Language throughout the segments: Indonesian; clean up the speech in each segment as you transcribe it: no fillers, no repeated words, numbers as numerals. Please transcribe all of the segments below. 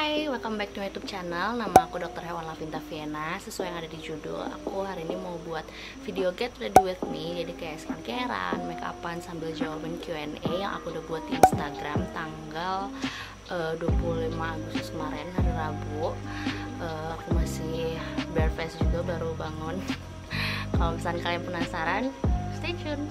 Hai, welcome back to my YouTube channel. Nama aku Dr. Hewan Lavinta Viena. Sesuai yang ada di judul, aku hari ini mau buat video get ready with me. Jadi kayak skincarean, make upan sambil jawabin Q&A yang aku udah buat di Instagram tanggal 25 Agustus kemarin, hari Rabu. Aku masih bare face juga, baru bangun. Kalau misalnya kalian penasaran, stay tune.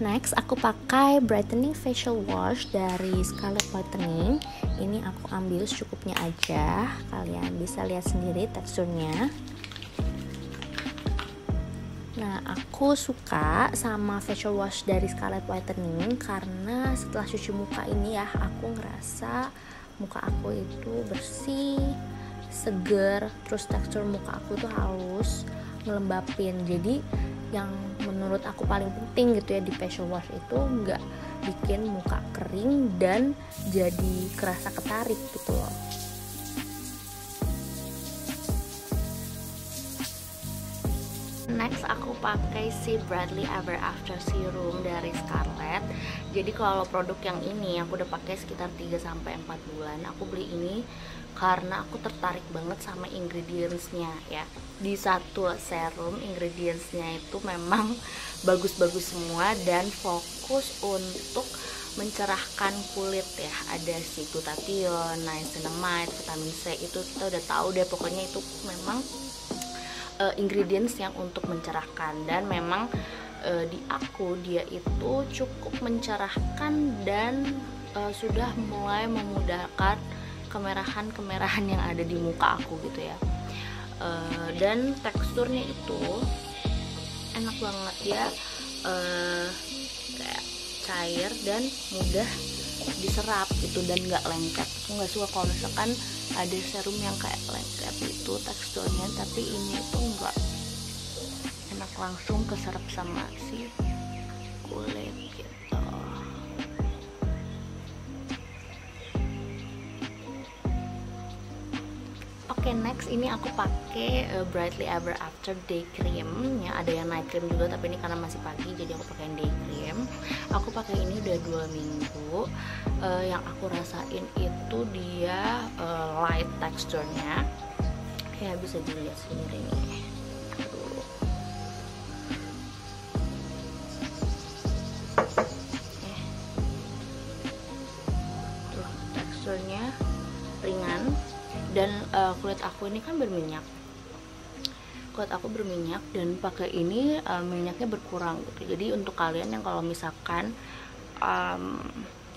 Next, aku pakai brightening facial wash dari Scarlett Whitening. Ini aku ambil secukupnya aja. Kalian bisa lihat sendiri teksturnya. Nah, aku suka sama facial wash dari Scarlett Whitening karena setelah cuci muka ini ya, aku ngerasa muka aku itu bersih, seger, terus tekstur muka aku tuh halus, ngelembapin. Jadi yang menurut aku paling penting gitu ya di facial wash itu nggak bikin muka kering dan jadi kerasa ketarik gitu loh. Next, aku pakai si Bradley Ever After Serum dari Scarlett. Jadi kalau produk yang ini aku udah pakai sekitar 3-4 bulan. Aku beli ini karena aku tertarik banget sama ingredientsnya ya. Di satu serum ingredientsnya itu memang bagus-bagus semua dan fokus untuk mencerahkan kulit ya. Ada si glutathione, niacinamide, vitamin C, itu kita udah tahu deh, pokoknya itu memang ingredients yang untuk mencerahkan. Dan memang di aku dia itu cukup mencerahkan dan sudah mulai memudahkan kemerahan yang ada di muka aku gitu ya. Dan teksturnya itu enak banget ya, kayak cair dan mudah diserap gitu dan nggak lengket. Aku nggak suka kalau misalkan ada serum yang kayak lengket itu teksturnya, tapi ini tuh nggak, enak langsung keserap sama si kulit gitu. Oke, next ini aku pakai Brightly Ever After Day Cream ya. Ada yang night cream juga, tapi ini karena masih pagi jadi aku pakai day cream. Aku pakai ini udah 2 minggu. Yang aku rasain itu dia light teksturnya ya, bisa dilihat sendiri nih. Tuh, teksturnya ringan. Dan kulit aku ini kan berminyak, dan pakai ini minyaknya berkurang gitu. Jadi untuk kalian yang kalau misalkan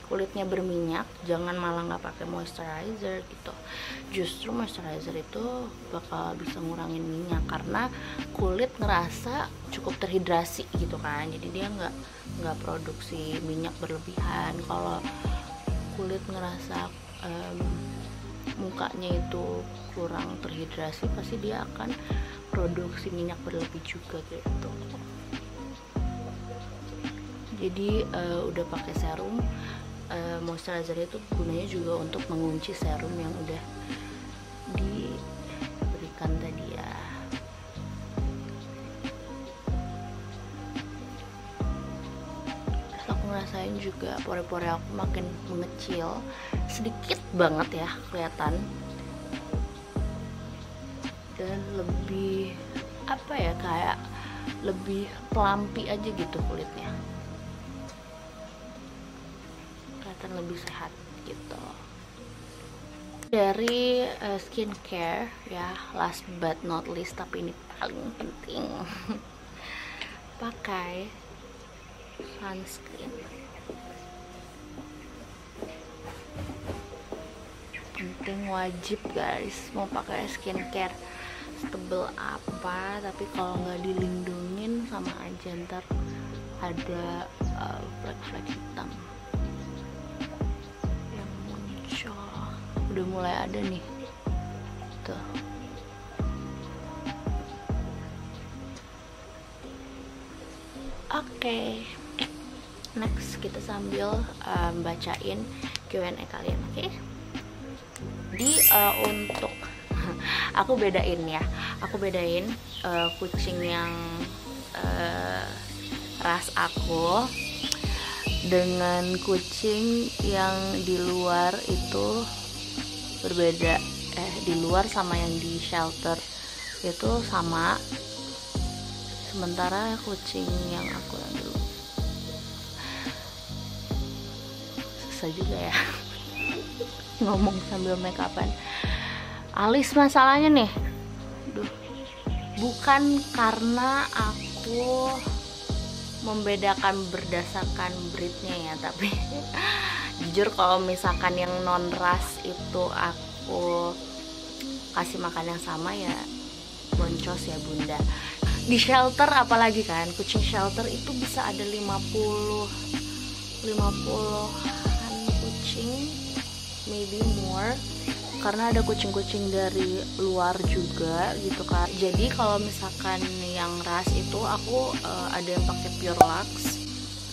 kulitnya berminyak, jangan malah nggak pakai moisturizer gitu. Justru moisturizer itu bakal bisa ngurangin minyak karena kulit ngerasa cukup terhidrasi gitu kan. Jadi dia nggak produksi minyak berlebihan. Kalau kulit ngerasa mukanya itu kurang terhidrasi, pasti dia akan produksi minyak berlebih juga gitu. Jadi udah pakai serum, moisturizer itu gunanya juga untuk mengunci serum yang udah diberikan tadi ya. Rasain juga pore-pore aku makin mengecil sedikit banget ya, kelihatan, dan lebih apa ya, kayak lebih pelampi aja gitu kulitnya, kelihatan lebih sehat gitu. Dari skincare ya, last but not least tapi ini paling penting, pakai sunscreen. Penting, wajib guys, mau pakai skincare setebel apa, tapi kalau nggak dilindungin sama aja ntar ada flek-flek hitam yang muncul. Udah mulai ada nih tuh. Oke. Next kita sambil bacain Q&A kalian, oke? Di untuk Aku bedain ya, aku bedain kucing yang ras aku dengan kucing yang di luar itu berbeda. Di luar sama yang di shelter itu sama, sementara kucing yang aku yang dulu susah juga ya ngomong sambil make upan. Alis masalahnya nih, duh, bukan karena aku membedakan berdasarkan breednya ya, tapi jujur kalau misalkan yang non ras itu aku kasih makan yang sama ya boncos ya bunda. Di shelter apalagi kan, kucing shelter itu bisa ada 50-an kucing, maybe more, karena ada kucing-kucing dari luar juga gitu kan. Jadi kalau misalkan yang ras itu aku ada yang pakai Pure Lux.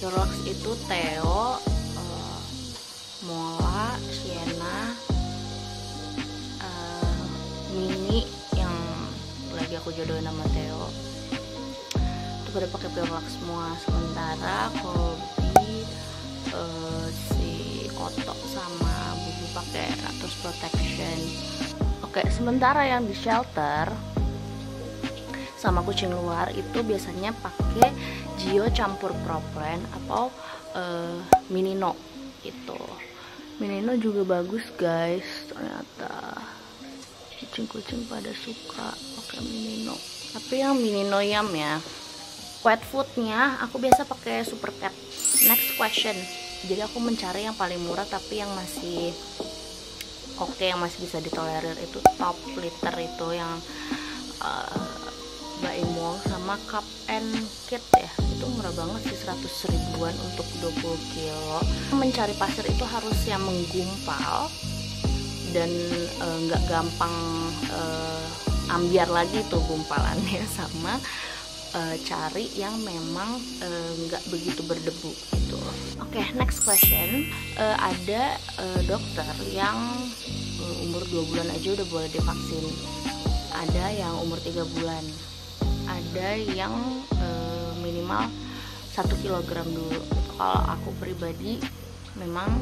Pure Lux itu Theo, Mola, Sienna, Mini yang lagi aku jodohin sama Theo itu pada pakai Pure Lux semua. Sementara Kobe, si Otok sama Bubu pakai Natus Protection. Oke, sementara yang di shelter sama kucing luar itu biasanya pakai Gio campur Proplen atau Minino gitu. Minino juga bagus guys, ternyata kucing-kucing pada suka pakai Minino. Tapi yang Minino Yam ya, pet foodnya aku biasa pakai Super Pet. Next question. Jadi aku mencari yang paling murah tapi yang masih oke, yang masih bisa ditolerir. Itu top litter itu yang Baimol sama Cup and Kit ya, itu murah banget sih, 100 ribuan untuk 20 kilo. Mencari pasir itu harus yang menggumpal dan nggak gampang ambiar lagi tuh gumpalannya, sama cari yang memang nggak begitu berdebu gitu. Oke, next question. Ada dokter yang umur 2 bulan aja udah boleh divaksin, ada yang umur 3 bulan, ada yang minimal 1 kilogram dulu. Kalau aku pribadi memang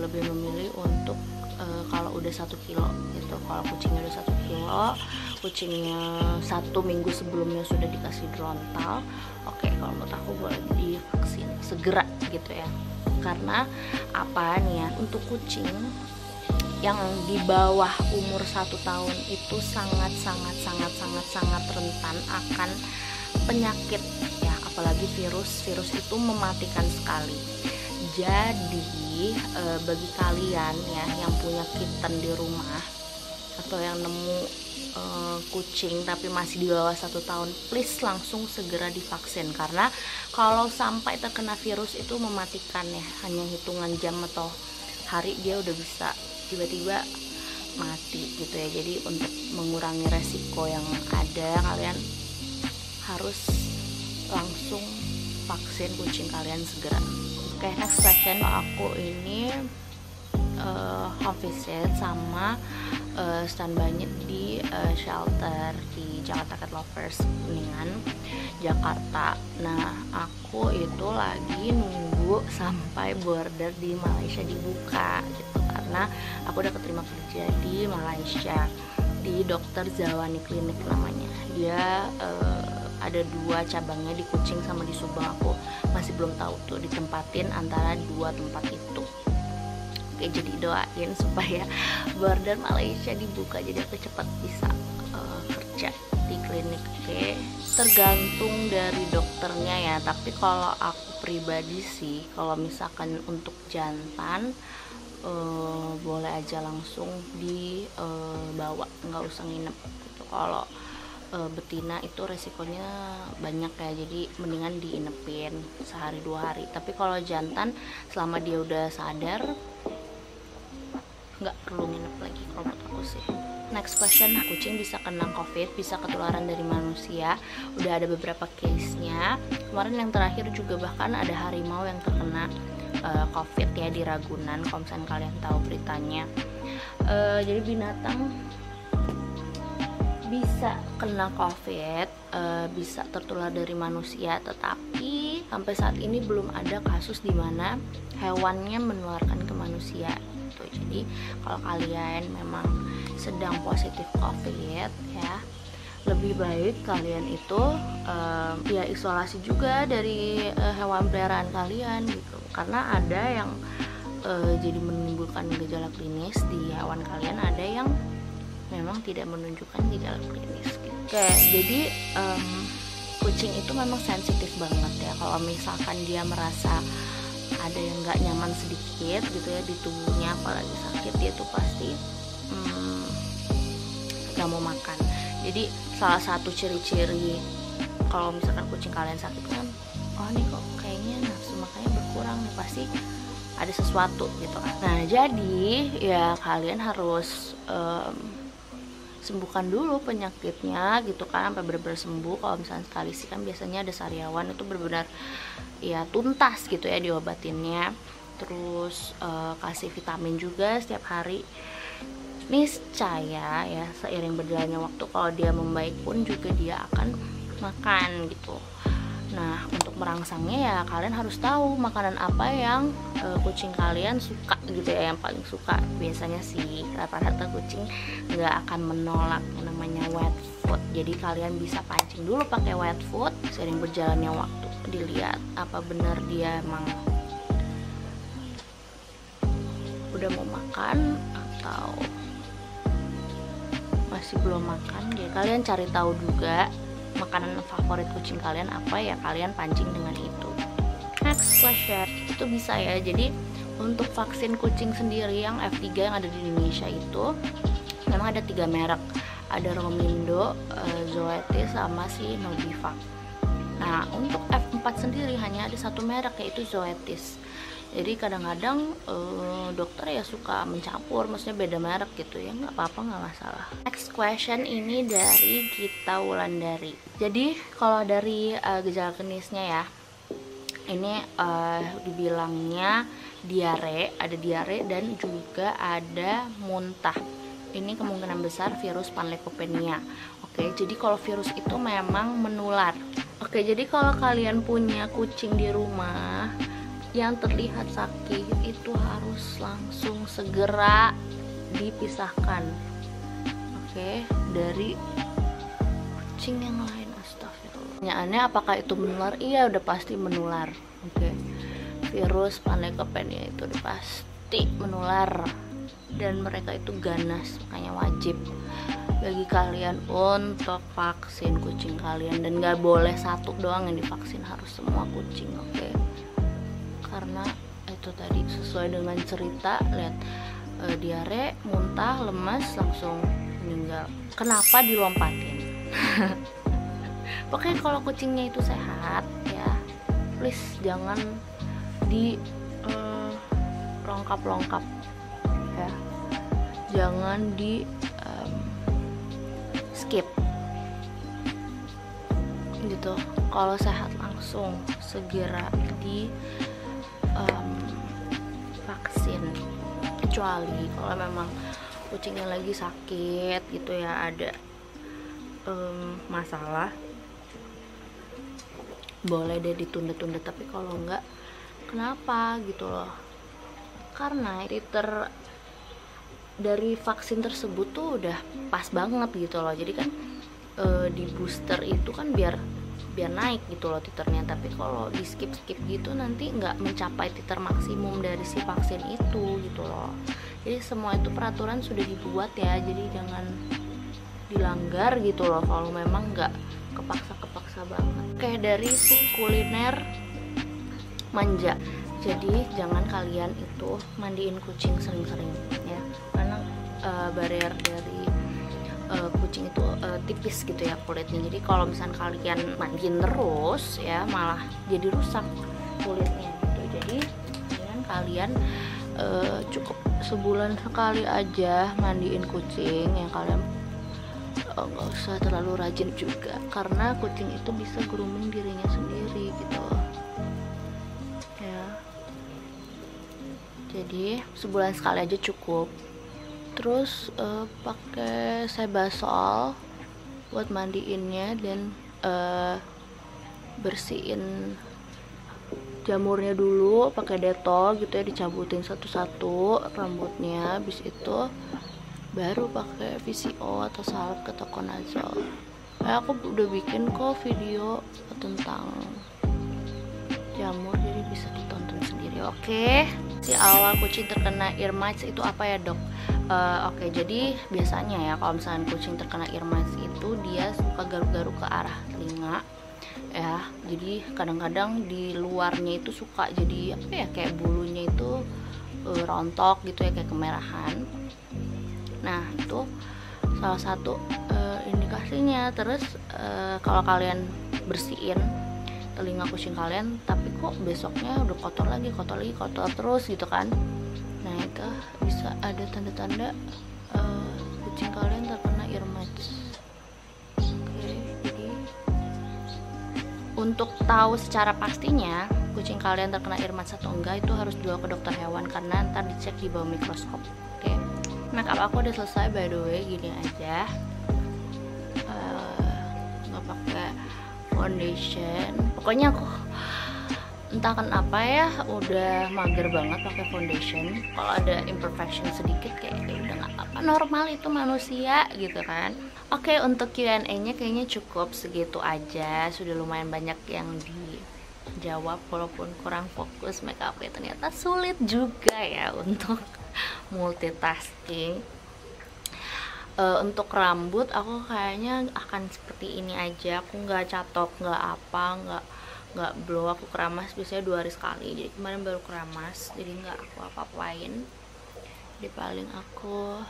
lebih memilih untuk kalau udah 1 kilo gitu. Kalau kucingnya udah 1 kilo, kucingnya 1 minggu sebelumnya sudah dikasih drontal, oke, kalau menurut aku boleh divaksin segera gitu ya. Karena apa nih ya, untuk kucing yang di bawah umur 1 tahun itu sangat rentan akan penyakit ya, apalagi virus itu mematikan sekali. Jadi bagi kalian ya yang punya kitten di rumah atau yang nemu kucing tapi masih di bawah 1 tahun, please langsung segera divaksin, karena kalau sampai terkena virus itu mematikan ya, hanya hitungan jam atau hari dia udah bisa tiba-tiba mati gitu ya. Jadi untuk mengurangi resiko yang ada, kalian harus langsung vaksin kucing kalian segera. Oke, next question. Aku ini home visit sama standby-nya di shelter di Jakarta Cat Lovers Kuningan, Jakarta. Nah, aku itu lagi nunggu sampai border di Malaysia dibuka gitu, karena aku udah keterima kerja di Malaysia di Dokter Zawani Klinik namanya. Dia ada 2 cabangnya di Kuching sama di Subang. Aku masih belum tahu tuh ditempatin antara 2 tempat itu. Oke, jadi doain supaya border Malaysia dibuka jadi aku cepat bisa kerja di klinik. Oke, tergantung dari dokternya ya, tapi kalau aku pribadi sih, kalau misalkan untuk jantan boleh aja langsung dibawa, nggak usah nginep gitu. Kalau betina itu resikonya banyak ya, jadi mendingan diinepin sehari 2 hari. Tapi kalau jantan selama dia udah sadar nggak perlu nginep lagi kalau menurut aku sih. Next question, kucing bisa kena COVID, bisa ketularan dari manusia. Udah ada beberapa case-nya. Kemarin yang terakhir juga bahkan ada harimau yang terkena COVID ya di Ragunan, kalau misalnya kalian tahu beritanya. Jadi binatang bisa kena COVID, bisa tertular dari manusia, tetapi sampai saat ini belum ada kasus di mana hewannya menularkan ke manusia gitu. Jadi kalau kalian memang sedang positif COVID ya, lebih baik kalian itu ya isolasi juga dari hewan peliharaan kalian gitu, karena ada yang jadi menimbulkan gejala klinis di hewan kalian, ada yang memang tidak menunjukkan gejala klinis gitu. Oke, jadi kucing itu memang sensitif banget ya. Kalau misalkan dia merasa ada yang nggak nyaman sedikit gitu ya di tubuhnya, apalagi sakit, dia tuh pasti nggak mau makan. Jadi salah satu ciri-ciri kalau misalkan kucing kalian sakit kan, oh nih kok kayaknya nafsu makannya berkurang nih, pasti ada sesuatu gitu kan. Nah jadi ya kalian harus sembuhkan dulu penyakitnya gitu kan, sampai benar-benar sembuh. Kalau misalnya sekali sih kan biasanya ada sariawan, itu benar-benar ya tuntas gitu ya diobatinnya. Terus kasih vitamin juga setiap hari. Niscaya ya seiring berjalannya waktu, kalau dia membaik pun juga dia akan makan gitu. Nah untuk merangsangnya ya kalian harus tahu makanan apa yang kucing kalian suka gitu ya, yang paling suka. Biasanya sih rata-rata kucing nggak akan menolak yang namanya wet food, jadi kalian bisa pancing dulu pakai wet food. Sering berjalannya waktu dilihat apa benar dia emang udah mau makan atau masih belum makan. Jadi kalian cari tahu juga makanan favorit kucing kalian apa, ya kalian pancing dengan itu. Next question, itu bisa ya. Jadi untuk vaksin kucing sendiri yang F3 yang ada di Indonesia itu memang ada 3 merek, ada Romindo, Zoetis, sama si Novivac. Nah untuk F4 sendiri hanya ada 1 merek, yaitu Zoetis. Jadi kadang-kadang dokter ya suka mencampur, maksudnya beda merek gitu ya, nggak apa-apa, nggak masalah. Next question ini dari Gita Wulandari. Jadi kalau dari gejala klinisnya ya, ini dibilangnya diare, ada diare dan juga ada muntah. Ini kemungkinan besar virus panleukopenia. Oke, jadi kalau virus itu memang menular. Oke, jadi kalau kalian punya kucing di rumah yang terlihat sakit, itu harus langsung segera dipisahkan, oke, dari kucing yang lain. Astagfirullah. Pertanyaannya apakah itu menular? Iya, udah pasti menular. Oke, virus panleukopenia itu udah pasti menular dan mereka itu ganas, makanya wajib bagi kalian untuk vaksin kucing kalian, dan nggak boleh 1 doang yang divaksin, harus semua kucing, oke? Karena itu tadi sesuai dengan cerita, lihat diare, muntah, lemas, langsung meninggal. Kenapa dilompatin? Pokoknya kalau kucingnya itu sehat ya, please jangan di longkap-longkap ya, jangan di skip gitu. Kalau sehat langsung segera di vaksin, kecuali kalau memang kucingnya lagi sakit gitu ya, ada masalah, boleh deh ditunda-tunda. Tapi kalau enggak, kenapa gitu loh, karena titer dari vaksin tersebut tuh udah pas banget gitu loh. Jadi kan di booster itu kan biar naik gitu loh titernya, tapi kalau di skip gitu nanti nggak mencapai titer maksimum dari si vaksin itu gitu loh. Jadi semua itu peraturan sudah dibuat ya, jadi jangan dilanggar gitu loh kalau memang nggak kepaksa banget. Oke, dari si kuliner manja, jadi jangan kalian itu mandiin kucing sering-sering ya, karena barrier dari kucing itu tipis gitu ya kulitnya. Jadi kalau misalnya kalian mandiin terus ya, malah jadi rusak kulitnya gitu. Jadi kalian cukup sebulan sekali aja mandiin kucing ya. Kalian nggak usah terlalu rajin juga, karena kucing itu bisa grooming dirinya sendiri gitu ya. Jadi sebulan sekali aja cukup. Terus pakai Sebasol buat mandiinnya dan bersihin jamurnya dulu pakai detol gitu ya, dicabutin satu-satu rambutnya. Habis itu baru pakai VCO atau salep ketoconazole. Aku udah bikin kok video tentang jamur, jadi bisa ditonton sendiri. Oke. Si awal kucing terkena ear mites itu apa ya, Dok? Oke, jadi biasanya ya kalau misalnya kucing terkena ear mites itu dia suka garuk-garuk ke arah telinga ya. Jadi kadang-kadang di luarnya itu suka jadi apa ya, kayak bulunya itu rontok gitu ya, kayak kemerahan. Nah, itu salah satu indikasinya. Terus kalau kalian bersihin telinga kucing kalian tapi kok besoknya udah kotor lagi, kotor terus gitu kan, nah itu bisa ada tanda-tanda kucing kalian terkena ear mites. Oke, jadi untuk tahu secara pastinya kucing kalian terkena ear mites atau enggak itu harus dibawa ke dokter hewan karena ntar dicek di bawah mikroskop. Oke, make up aku udah selesai by the way, gini aja, nggak pakai foundation. Pokoknya aku entah kenapa ya udah mager banget pakai foundation. Kalau ada imperfection sedikit kayak udah nggak apa-apa, normal, itu manusia gitu kan. Oke, untuk Q&A nya kayaknya cukup segitu aja. Sudah lumayan banyak yang dijawab walaupun kurang fokus. Makeupnya ternyata sulit juga ya untuk multitasking. Untuk rambut aku kayaknya akan seperti ini aja. Aku nggak catok, nggak apa, nggak blow. Aku keramas biasanya 2 hari sekali, jadi kemarin baru keramas, jadi nggak aku apa-apain. Jadi paling aku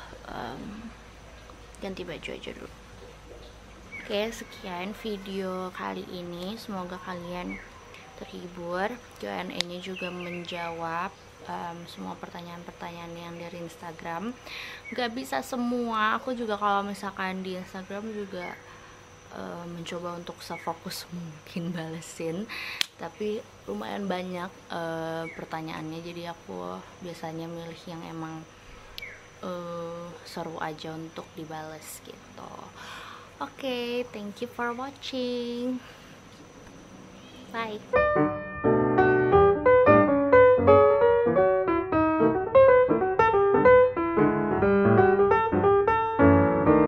ganti baju aja dulu. Oke, sekian video kali ini, semoga kalian terhibur. Q&A nya juga menjawab semua pertanyaan-pertanyaan yang dari Instagram. Gak bisa semua, aku juga kalau misalkan di Instagram juga mencoba untuk sefokus mungkin balesin, tapi lumayan banyak pertanyaannya, jadi aku biasanya milih yang emang seru aja untuk dibales gitu. Oke, thank you for watching, bye.